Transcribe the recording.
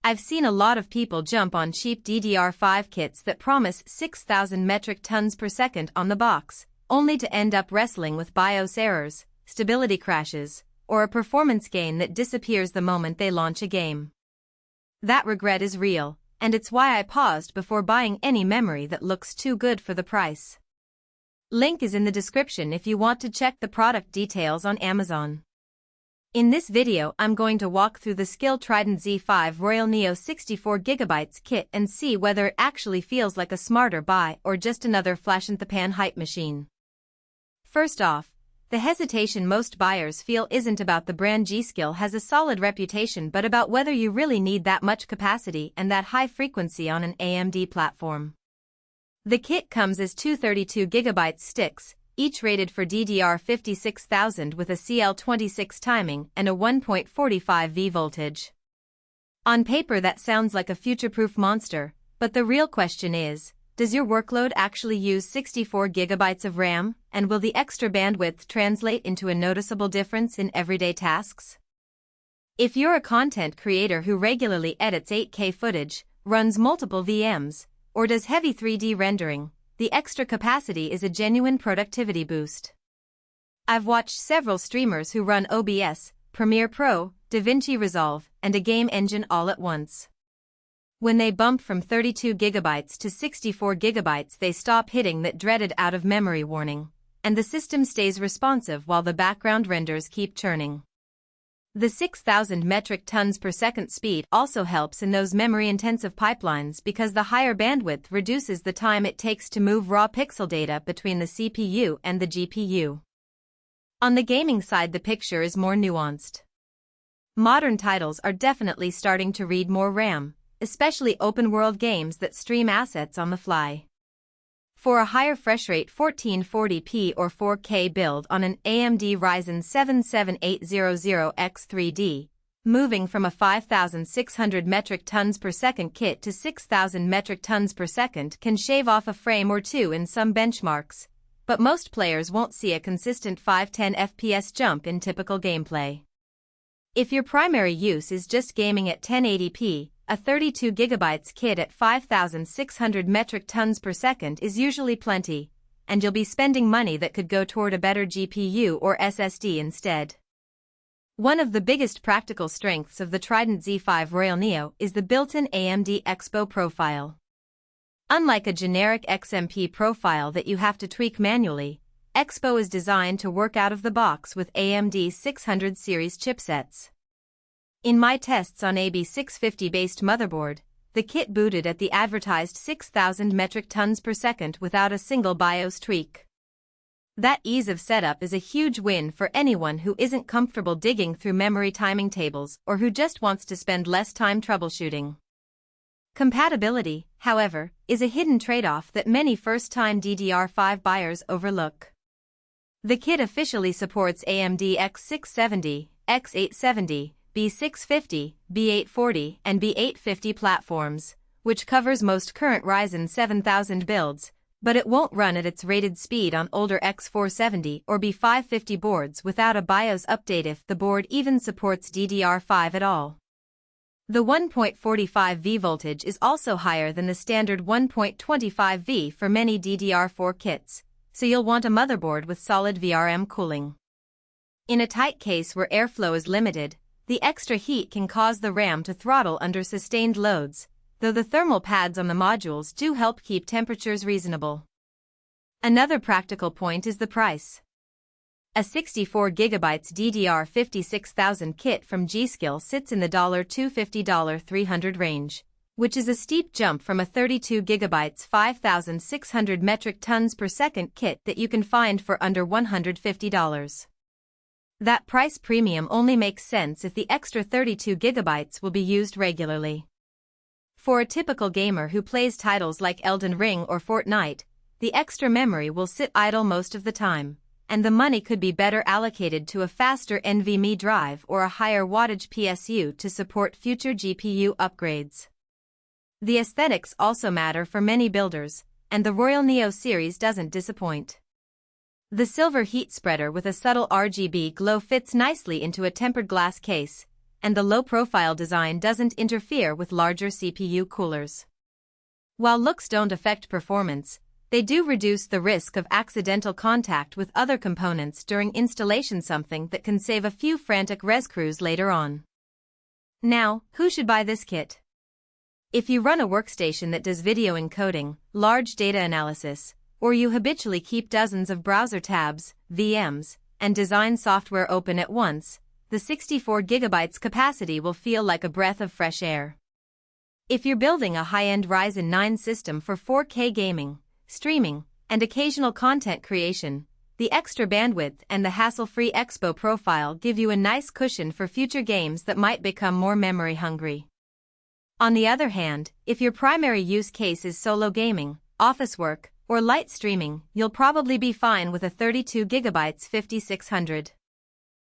I've seen a lot of people jump on cheap DDR5 kits that promise 6,000 metric tons per second on the box, only to end up wrestling with BIOS errors, stability crashes, or a performance gain that disappears the moment they launch a game. That regret is real, and it's why I paused before buying any memory that looks too good for the price. Link is in the description if you want to check the product details on Amazon. In this video I'm going to walk through the G.SKILL Trident Z5 Royal Neo 64GB kit and see whether it actually feels like a smarter buy or just another flash-in-the-pan hype machine. First off, the hesitation most buyers feel isn't about the brand. G.SKILL has a solid reputation but about whether you really need that much capacity and that high frequency on an AMD platform. The kit comes as two 32GB sticks, each rated for DDR5 6000 with a CL26 timing and a 1.45V voltage. On paper that sounds like a future-proof monster, but the real question is, does your workload actually use 64GB of RAM, and will the extra bandwidth translate into a noticeable difference in everyday tasks? If you're a content creator who regularly edits 8K footage, runs multiple VMs, or does heavy 3D rendering, the extra capacity is a genuine productivity boost. I've watched several streamers who run OBS, Premiere Pro, DaVinci Resolve, and a game engine all at once. When they bump from 32GB to 64GB, they stop hitting that dreaded out-of-memory warning, and the system stays responsive while the background renders keep churning. The 6,000 metric tons per second speed also helps in those memory-intensive pipelines because the higher bandwidth reduces the time it takes to move raw pixel data between the CPU and the GPU. On the gaming side, the picture is more nuanced. Modern titles are definitely starting to read more RAM, especially open-world games that stream assets on the fly. For a higher fresh rate 1440p or 4K build on an AMD Ryzen 7 7800X3D, moving from a 5,600 metric tons per second kit to 6,000 metric tons per second can shave off a frame or two in some benchmarks, but most players won't see a consistent 5-10 FPS jump in typical gameplay. If your primary use is just gaming at 1080p, a 32GB kit at 5,600 metric tons per second is usually plenty, and you'll be spending money that could go toward a better GPU or SSD instead. One of the biggest practical strengths of the Trident Z5 Royal Neo is the built-in AMD EXPO profile. Unlike a generic XMP profile that you have to tweak manually, EXPO is designed to work out of the box with AMD 600 series chipsets. In my tests on AB650-based motherboard, the kit booted at the advertised 6,000 metric tons per second without a single BIOS tweak. That ease of setup is a huge win for anyone who isn't comfortable digging through memory timing tables or who just wants to spend less time troubleshooting. Compatibility, however, is a hidden trade-off that many first-time DDR5 buyers overlook. The kit officially supports AMD X670, X870, B650, B840, and B850 platforms, which covers most current Ryzen 7000 builds, but it won't run at its rated speed on older X470 or B550 boards without a BIOS update if the board even supports DDR5 at all. The 1.45V voltage is also higher than the standard 1.25V for many DDR4 kits, so you'll want a motherboard with solid VRM cooling. In a tight case where airflow is limited, the extra heat can cause the RAM to throttle under sustained loads, though the thermal pads on the modules do help keep temperatures reasonable. Another practical point is the price. A 64GB DDR5 6000 kit from G.SKILL sits in the $250–300 range, which is a steep jump from a 32GB 5,600 metric tons per second kit that you can find for under $150. That price premium only makes sense if the extra 32GB will be used regularly. For a typical gamer who plays titles like Elden Ring or Fortnite, the extra memory will sit idle most of the time, and the money could be better allocated to a faster NVMe drive or a higher wattage PSU to support future GPU upgrades. The aesthetics also matter for many builders, and the Royal Neo series doesn't disappoint. The silver heat spreader with a subtle RGB glow fits nicely into a tempered glass case, and the low-profile design doesn't interfere with larger CPU coolers. While looks don't affect performance, they do reduce the risk of accidental contact with other components during installation, something that can save a few frantic rescrews later on. Now, who should buy this kit? If you run a workstation that does video encoding, large data analysis, or you habitually keep dozens of browser tabs, VMs, and design software open at once, the 64 GB capacity will feel like a breath of fresh air. If you're building a high-end Ryzen 9 system for 4K gaming, streaming, and occasional content creation, the extra bandwidth and the hassle-free EXPO profile give you a nice cushion for future games that might become more memory-hungry. On the other hand, if your primary use case is solo gaming, office work, or light streaming, you'll probably be fine with a 32 GB 5600.